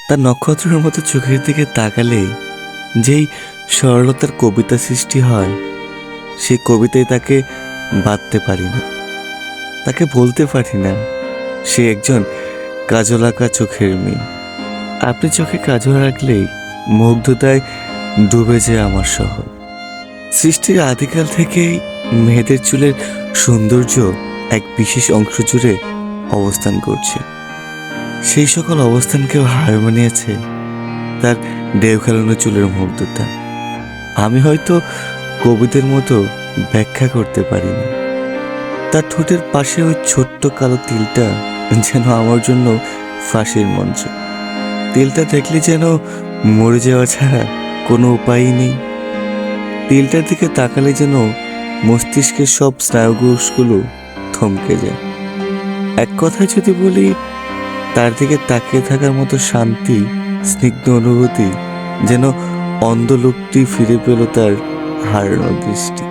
তার নক্ষত্রের মতো চোখের দিকে তাকালেই যেই সরলতার কবিতা সৃষ্টি হয়, সেই কবিতায় তাকে বাঁধতে পারি না, তাকে বলতে পারি না সে একজন কাজল আঁকা চোখের মেয়ে। আপনি চোখে কাজল রাখলেই মুগ্ধতায় ডুবে যায় আমার শহর। সৃষ্টির আদিকাল থেকেই মেয়েদের চুলের সৌন্দর্য এক বিশেষ অংশ জুড়ে অবস্থান করছে। সেই সকল অবস্থানকেও হার মানিয়েছে তার ঢেউ খেলানো চুলের মুগ্ধতা। আমি হয়তো কবিদের মতো ব্যাখ্যা করতে পারি না। তার ঠোঁটের পাশে ওই ছোট্ট কালো তিলটা যেন আমার জন্য ফাঁসির মঞ্চ। তিলটা দেখলে যেন মরে যাওয়া ছাড়া কোনো উপায়ই নেই। তিলটার দিকে তাকালে যেন মস্তিষ্কের সব স্নায়ুকোষগুলো থমকে যায়। এক কথায় যদি বলি, তার দিকে তাকিয়ে থাকার মতো শান্তি, স্নিগ্ধ অনুভূতি যেন অন্ধ লোকটি ফিরে পেল তার হারানো দৃষ্টি।